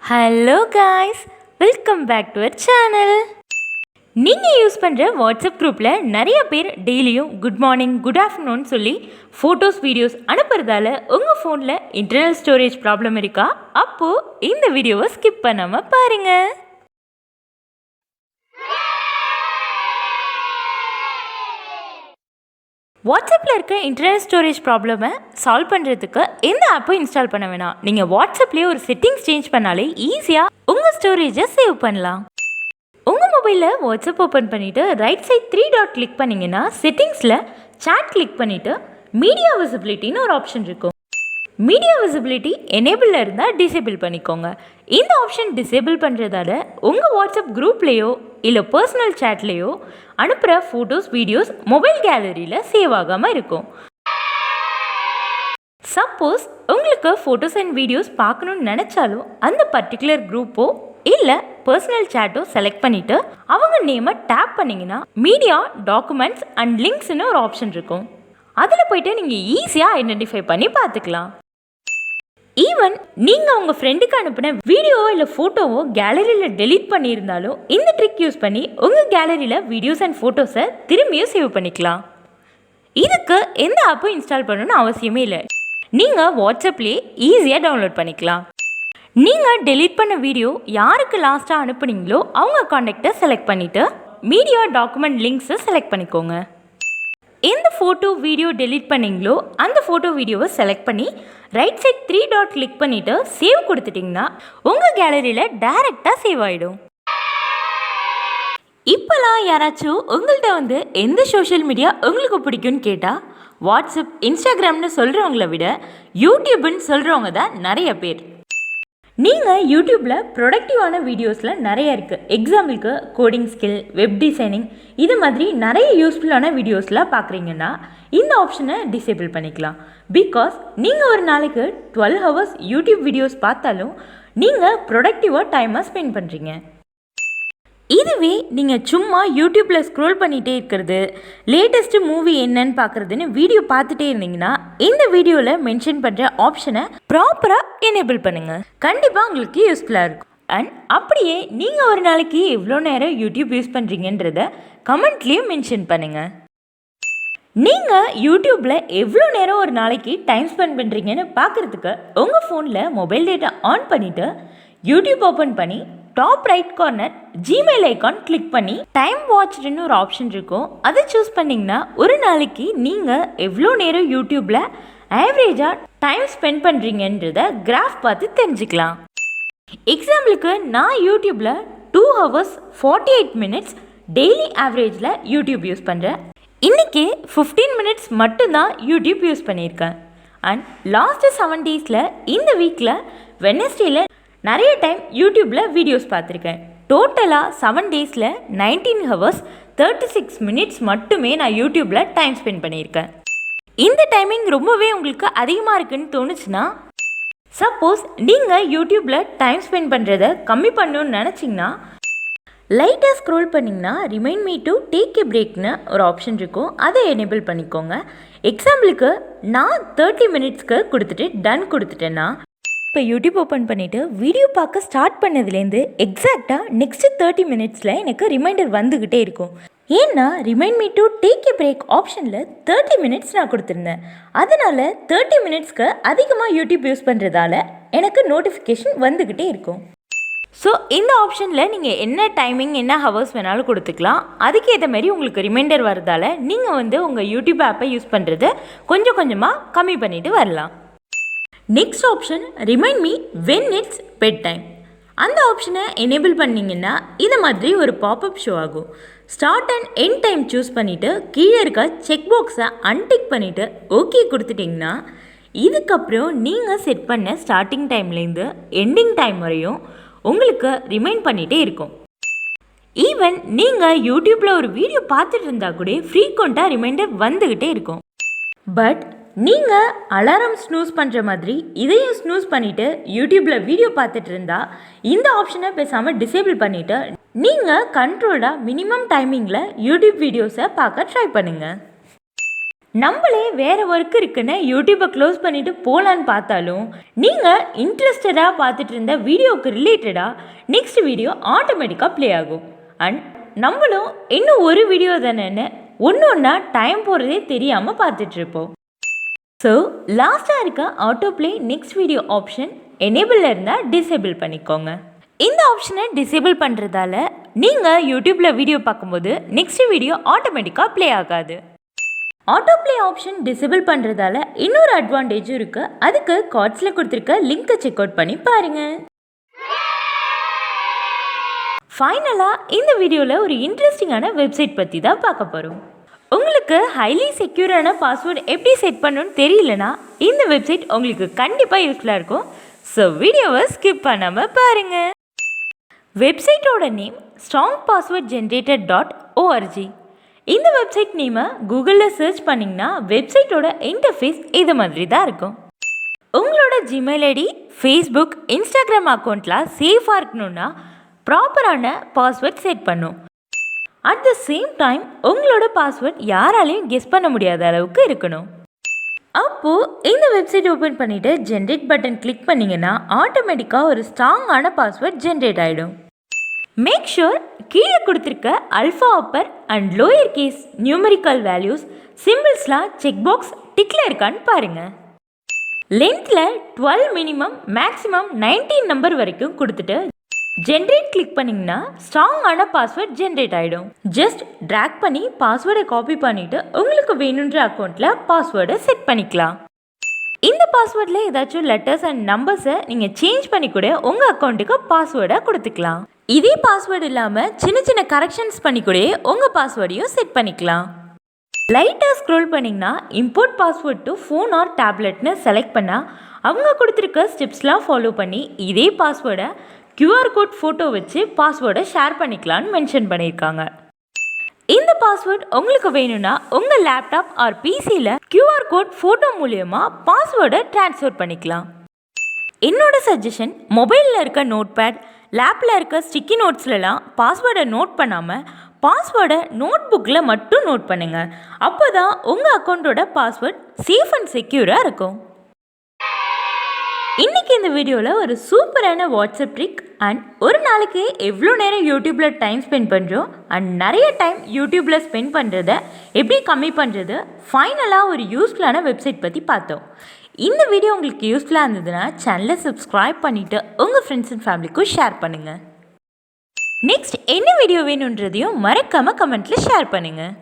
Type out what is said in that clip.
Hello guys, welcome back to our channel. நீங்கள் use பண்ணுற WhatsApp குரூப்பில் நிறைய பேர் டெய்லியும் குட் மார்னிங் குட் ஆஃப்டர்நூன் சொல்லி ஃபோட்டோஸ் வீடியோஸ் அனுப்புறதால உங்கள் ஃபோனில் இன்டர்னல் ஸ்டோரேஜ் ப்ராப்ளம் இருக்கா? அப்போது இந்த வீடியோவை ஸ்கிப் பண்ணாமல் பாருங்கள். வாட்ஸ்அப்பில் இருக்க இன்டர்னல் ஸ்டோரேஜ் ப்ராப்ளமை சால்வ் பண்ணுறதுக்கு எந்த ஆப்பும் இன்ஸ்டால் பண்ண வேணாம். நீங்கள் வாட்ஸ்அப்லேயே ஒரு செட்டிங்ஸ் சேஞ்ச் பண்ணாலே ஈஸியாக உங்கள் ஸ்டோரேஜை சேவ் பண்ணலாம். உங்கள் மொபைலில் வாட்ஸ்அப் ஓப்பன் பண்ணிவிட்டு ரைட் சைட் 3 டாட் கிளிக் பண்ணிங்கன்னா செட்டிங்ஸில் சாட் கிளிக் பண்ணிவிட்டு மீடியா விசிபிலிட்டின்னு ஒரு ஆப்ஷன் இருக்கும். மீடியா விசிபிலிட்டி எனேபிளில் இருந்தால் டிசேபிள் பண்ணிக்கோங்க. இந்த ஆப்ஷன் டிசேபிள் பண்ணுறதால உங்கள் வாட்ஸ்அப் குரூப்லேயோ இல்லை பர்சனல் சேட்லேயோ அனுப்புகிற ஃபோட்டோஸ் வீடியோஸ் மொபைல் கேலரியில் சேவ் ஆகாமல் இருக்கும். சப்போஸ் உங்களுக்கு ஃபோட்டோஸ் அண்ட் வீடியோஸ் பார்க்கணுன்னு நினச்சாலும் அந்த பர்டிகுலர் குரூப்போ இல்லை பர்சனல் சேட்டோ செலக்ட் பண்ணிவிட்டு அவங்க நேமை டேப் பண்ணிங்கன்னா மீடியா டாக்குமெண்ட்ஸ் அண்ட் லிங்க்ஸ்னு ஒரு ஆப்ஷன் இருக்கும். அதில் போய்ட்டு நீங்கள் ஈஸியாக ஐடென்டிஃபை பண்ணி பார்த்துக்கலாம். ஈவன் நீங்கள் உங்கள் ஃப்ரெண்டுக்கு அனுப்பின வீடியோவோ இல்லை ஃபோட்டோவோ கேலரியில் டெலீட் பண்ணியிருந்தாலும் இந்த ட்ரிக் யூஸ் பண்ணி உங்கள் கேலரியில் வீடியோஸ் அண்ட் ஃபோட்டோஸை திரும்பியும் சேவ் பண்ணிக்கலாம். இதுக்கு எந்த ஆப்பும் இன்ஸ்டால் பண்ணணும்னு அவசியமே இல்லை. நீங்கள் வாட்ஸ்அப்லேயே ஈஸியாக டவுன்லோட் பண்ணிக்கலாம். நீங்கள் டெலீட் பண்ண வீடியோ யாருக்கு லாஸ்ட்டாக அனுப்புனீங்களோ அவங்க கான்டாக்டை செலக்ட் பண்ணிவிட்டு மீடியா டாக்குமெண்ட் லிங்க்ஸை செலக்ட் பண்ணிக்கோங்க. எந்த ஃபோட்டோ வீடியோ டெலீட் பண்ணிங்களோ அந்த ஃபோட்டோ வீடியோவை செலக்ட் பண்ணி ரைட் சைட் 3 டாட் கிளிக் பண்ணிவிட்டு சேவ் கொடுத்துட்டிங்கன்னா உங்கள் கேலரியில் டைரெக்டாக சேவ் ஆகிடும். இப்போலாம் யாராச்சும் உங்கள்கிட்ட வந்து எந்த சோஷியல் மீடியா உங்களுக்கு பிடிக்கும்னு கேட்டால் வாட்ஸ்அப் இன்ஸ்டாகிராம்னு சொல்கிறவங்கள விட யூடியூப்னு சொல்கிறவங்க தான் நிறைய பேர். நீங்கள் யூடியூப்பில் ப்ரொடக்டிவான வீடியோஸில் நிறைய இருக்குது. எக்ஸாம்பிளுக்கு கோடிங் ஸ்கில், வெப் டிசைனிங் இது மாதிரி நிறைய யூஸ்ஃபுல்லான வீடியோஸ்லாம் பார்க்குறீங்கன்னா இந்த ஆப்ஷனை டிசேபிள் பண்ணிக்கலாம். பிகாஸ் நீங்கள் ஒரு நாளைக்கு 12 ஹவர்ஸ் யூடியூப் வீடியோஸ் பார்த்தாலும் நீங்கள் ப்ரொடக்டிவாக டைமை ஸ்பெண்ட் பண்ணுறீங்க. இதுவே நீங்கள் சும்மா யூடியூப்பில் ஸ்க்ரோல் பண்ணிகிட்டே இருக்கிறது, லேட்டஸ்ட்டு மூவி என்னன்னு பார்க்குறதுன்னு வீடியோ பார்த்துட்டே இருந்தீங்கன்னா இந்த வீடியோவில் மென்ஷன் பண்ணுற ஆப்ஷனை ப்ராப்பராக எனேபிள் பண்ணுங்கள். கண்டிப்பாக உங்களுக்கு யூஸ்ஃபுல்லாக இருக்கும். அண்ட் அப்படியே நீங்கள் ஒரு நாளைக்கு எவ்வளோ நேரம் யூடியூப் யூஸ் பண்ணுறீங்கன்றத கமெண்ட்லேயும் மென்ஷன் பண்ணுங்கள். நீங்கள் யூடியூப்பில் எவ்வளோ நேரம் ஒரு நாளைக்கு டைம் ஸ்பெண்ட் பண்ணுறீங்கன்னு பார்க்குறதுக்கு உங்கள் ஃபோனில் மொபைல் டேட்டா ஆன் பண்ணிவிட்டு யூடியூப் ஓப்பன் பண்ணி top right corner Gmail icon click பண்ணி டைம் வாட்ச்டுன்னு ஒரு ஆப்ஷன் இருக்கும். அதை சூஸ் பண்ணிங்கன்னா ஒரு நாளைக்கு நீங்கள் எவ்வளோ நேரம் யூடியூப்பில் ஆவரேஜாக டைம் ஸ்பெண்ட் பண்ணுறீங்கன்றத கிராஃப் பார்த்து தெரிஞ்சுக்கலாம். எக்ஸாம்பிளுக்கு நான் யூடியூப்பில் 2 ஹவர்ஸ் 48 மினிட்ஸ் டெய்லி ஆவரேஜில் யூடியூப் யூஸ் பண்ணுறேன். இன்றைக்கி 15 மினிட்ஸ் மட்டும்தான் யூடியூப் யூஸ் பண்ணியிருக்கேன். அண்ட் லாஸ்ட்டு 7 டேஸில் இந்த வீக்கில் வெட்னஸ்டேயில் நிறைய டைம் யூடியூப்பில் வீடியோஸ் பார்த்துருக்கேன். டோட்டலாக 7 டேஸில் 19 ஹவர்ஸ் 36 மினிட்ஸ் மட்டுமே நான் யூடியூப்பில் டைம் ஸ்பெண்ட் பண்ணியிருக்கேன். இந்த டைமிங் ரொம்பவே உங்களுக்கு அதிகமாக இருக்குன்னு தோணுச்சுன்னா, சப்போஸ் நீங்கள் யூடியூப்பில் டைம் ஸ்பெண்ட் பண்ணுறதை கம்மி பண்ணணுன்னு நினச்சிங்கன்னா லைட்டாக ஸ்க்ரோல் பண்ணிங்கன்னா remind me to take a பிரேக்னு ஒரு ஆப்ஷன் இருக்கும். அதை எனேபிள் பண்ணிக்கோங்க. எக்ஸாம்பிளுக்கு நான் 30 மினிட்ஸ்க்கு கொடுத்துட்டு டன் கொடுத்துட்டேன்னா இப்போ யூடியூப் ஓப்பன் பண்ணிவிட்டு வீடியோ பார்க்க ஸ்டார்ட் பண்ணதுலேருந்து எக்ஸாக்டாக நெக்ஸ்ட்டு 30 மினிட்ஸில் எனக்கு ரிமைண்டர் வந்துக்கிட்டே இருக்கும். ஏன்னா remind me to take a break ஆப்ஷனில் 30 மினிட்ஸ் நான் கொடுத்துருந்தேன். அதனால் 30 மினிட்ஸ்க்கு அதிகமாக யூடியூப் யூஸ் பண்ணுறதால எனக்கு நோட்டிஃபிகேஷன் வந்துக்கிட்டே இருக்கும். ஸோ இந்த ஆப்ஷனில் நீங்கள் என்ன டைமிங் என்ன ஹவர்ஸ் வேணாலும் கொடுத்துக்கலாம். அதுக்கேற்ற மாதிரி உங்களுக்கு ரிமைண்டர் வரதால் நீங்கள் வந்து உங்கள் யூடியூப் ஆப்பை யூஸ் பண்ணுறதை கொஞ்சம் கொஞ்சமாக கம்மி பண்ணிவிட்டு வரலாம். Next option remind me when it's bed time. அந்த ஆப்ஷனை எனேபிள் பண்ணிங்கன்னா இது மாதிரி ஒரு பாப்அப் ஷோ ஆகும். Start and end time choose பண்ணிவிட்டு கீழே இருக்க செக் பாக்ஸை அன்டிக் பண்ணிவிட்டு ஓகே கொடுத்துட்டிங்கன்னா இதுக்கப்புறம் நீங்கள் செட் பண்ண ஸ்டார்டிங் டைம்லேருந்து எண்டிங் டைம் வரையும் உங்களுக்கு ரிமைண்ட் பண்ணிகிட்டே இருக்கும். ஈவன் நீங்கள் யூடியூப்பில் ஒரு வீடியோ பார்த்துட்டு இருந்தால் கூட ஃப்ரீக்வெண்ட்டாக ரிமைண்டர் வந்துக்கிட்டே இருக்கும். பட் நீங்கள் அலாரம் ஸ்னூஸ் பண்ணுற மாதிரி இதையும் ஸ்னூஸ் பண்ணிவிட்டு யூடியூப்பில் வீடியோ பார்த்துட்டு இருந்தால் இந்த ஆப்ஷனை பேசாமல் டிசேபிள் பண்ணிவிட்டு நீங்கள் கண்ட்ரோல்டாக மினிமம் டைமிங்கில் யூடியூப் வீடியோஸை பார்க்க ட்ரை பண்ணுங்கள். நம்மளே வேறு ஒர்க் இருக்குன்னு யூடியூப்பை க்ளோஸ் பண்ணிவிட்டு போகலான்னு பார்த்தாலும் நீங்கள் இன்ட்ரெஸ்டடாக பார்த்துட்டு இருந்த வீடியோவுக்கு ரிலேட்டடாக நெக்ஸ்ட் வீடியோ ஆட்டோமேட்டிக்காக ப்ளே ஆகும். அண்ட் நம்மளும் இன்னும் ஒரு வீடியோ தானேன்னு ஒன்று ஒன்றா டைம் போகிறதே தெரியாமல் பார்த்துட்ருப்போம். ஸோ லாஸ்ட்டாக இருக்க auto play next video option எனேபிளில் இருந்தால் டிசேபிள் பண்ணிக்கோங்க. இந்த ஆப்ஷனை டிசேபிள் பண்ணுறதால நீங்கள் யூடியூப்பில் வீடியோ பார்க்கும்போது நெக்ஸ்ட் வீடியோ ஆட்டோமேட்டிக்காக ப்ளே ஆகாது. ஆட்டோ ப்ளே ஆப்ஷன் டிசேபிள் பண்ணுறதால இன்னொரு அட்வான்டேஜும் இருக்குது. அதுக்கு கார்ட்ஸில் கொடுத்துருக்க லிங்க்கை செக் அவுட் பண்ணி பாருங்கள். ஃபைனலாக இந்த வீடியோவில் ஒரு இன்ட்ரெஸ்டிங்கான வெப்சைட் பற்றி தான் பார்க்க போகிறோம். உங்களுக்கு ஹைலி செக்யூரான பாஸ்வேர்டு எப்படி செட் பண்ணணும்னு தெரியலனா இந்த வெப்சைட் உங்களுக்கு கண்டிப்பாக யூஸ்ஃபுல்லாக இருக்கும். ஸோ வீடியோவை ஸ்கிப் பண்ணாமல் பாருங்கள். வெப்சைட்டோட நேம் strongpasswordgenerator.org. இந்த வெப்சைட் நேமை கூகுளில் சர்ச் பண்ணிங்கன்னா வெப்சைட்டோட இன்டர்ஃபேஸ் இது மாதிரி தான் இருக்கும். உங்களோட ஜிமெயில் ஐடி, ஃபேஸ்புக், இன்ஸ்டாகிராம் அக்கௌண்ட்லாம் சேஃபாக இருக்கணும்னா ப்ராப்பரான பாஸ்வேர்ட் செட் பண்ணும். அட் த சேம் டைம் உங்களோட பாஸ்வேர்ட் யாராலையும் கெஸ் பண்ண முடியாத அளவுக்கு இருக்கணும். அப்போது இந்த வெப்சைட் ஓப்பன் பண்ணிவிட்டு ஜென்ரேட் பட்டன் கிளிக் பண்ணிங்கன்னா ஆட்டோமேட்டிக்காக ஒரு ஸ்ட்ராங்கான பாஸ்வேர்ட் ஜென்ரேட் ஆகிடும். மேக் ஷூர் கீழே கொடுத்துருக்க alpha upper and lower case numerical values சிம்பிள்ஸ்லாம் செக் பாக்ஸ் டிக்கில் இருக்கான்னு பாருங்கள். லென்த்தில் 12 மினிமம் மேக்ஸிமம் 19 நம்பர் வரைக்கும் கொடுத்துட்டு ஜென்ரேட் கிளிக் பண்ணிங்கன்னா ஸ்ட்ராங்கான பாஸ்வேர்ட் ஜென்ரேட் ஆகிடும். ஜஸ்ட் ட்ராக் பண்ணி பாஸ்வேர்டை காப்பி பண்ணிவிட்டு உங்களுக்கு வேணுன்ற அக்கௌண்ட்டில் பாஸ்வேர்டை செட் பண்ணிக்கலாம். இந்த பாஸ்வேர்டில் ஏதாச்சும் லெட்டர்ஸ் அண்ட் நம்பர்ஸை நீங்கள் சேஞ்ச் பண்ணி கூட உங்கள் அக்கௌண்ட்டுக்கு பாஸ்வேர்டை கொடுத்துக்கலாம். இதே பாஸ்வேர்டு இல்லாமல் சின்ன சின்ன கரெக்ஷன்ஸ் பண்ணி கூட உங்கள் பாஸ்வேர்டையும் செட் பண்ணிக்கலாம். லைட்டாக ஸ்க்ரோல் பண்ணிங்கன்னா import password to phone or டேப்லெட்னு செலக்ட் பண்ணால் அவங்க கொடுத்துருக்க ஸ்டெப்ஸ்லாம் ஃபாலோ பண்ணி இதே பாஸ்வேர்டை QR கோட் ஃபோட்டோ வச்சு பாஸ்வேர்டை ஷேர் பண்ணிக்கலான்னு மென்ஷன் பண்ணியிருக்காங்க. இந்த பாஸ்வேர்ட் உங்களுக்கு வேணும்னா உங்கள் லேப்டாப் ஆர் பிசியில் QR கோட் ஃபோட்டோ மூலமா பாஸ்வேர்டை ட்ரான்ஸ்ஃபர் பண்ணிக்கலாம். என்னோட சஜஷன், மொபைலில் இருக்க நோட்பேட், லேப்பில் இருக்க ஸ்டிக்கி நோட்ஸ்லலாம் பாஸ்வேர்டை நோட் பண்ணாமல் பாஸ்வேர்டை நோட் புக்கில் மட்டும் நோட் பண்ணுங்கள். அப்போ தான் உங்கள் அக்கௌண்ட்டோட பாஸ்வேர்ட் சேஃப் அண்ட் செக்யூராக இருக்கும். இன்றைக்கி இந்த வீடியோவில் ஒரு சூப்பரான வாட்ஸ்அப் ட்ரிக் அண்ட் ஒரு நாளைக்கு எவ்வளோ நேரம் யூடியூப்பில் டைம் ஸ்பெண்ட் பண்ணுறோம் அண்ட் நிறைய டைம் யூடியூப்பில் ஸ்பெண்ட் பண்ணுறத எப்படி கம்மி பண்ணுறது, ஃபைனலாக ஒரு யூஸ்ஃபுல்லான வெப்சைட் பற்றி பார்த்தோம். இந்த வீடியோ உங்களுக்கு யூஸ்ஃபுல்லாக இருந்ததுன்னா சேனலை சப்ஸ்கிரைப் பண்ணிவிட்டு உங்கள் ஃப்ரெண்ட்ஸ் அண்ட் ஃபேமிலிக்கும் ஷேர் பண்ணுங்கள். நெக்ஸ்ட் என்ன வீடியோ வேணுன்றதையும் மறக்காமல் கமெண்ட்டில் ஷேர் பண்ணுங்கள்.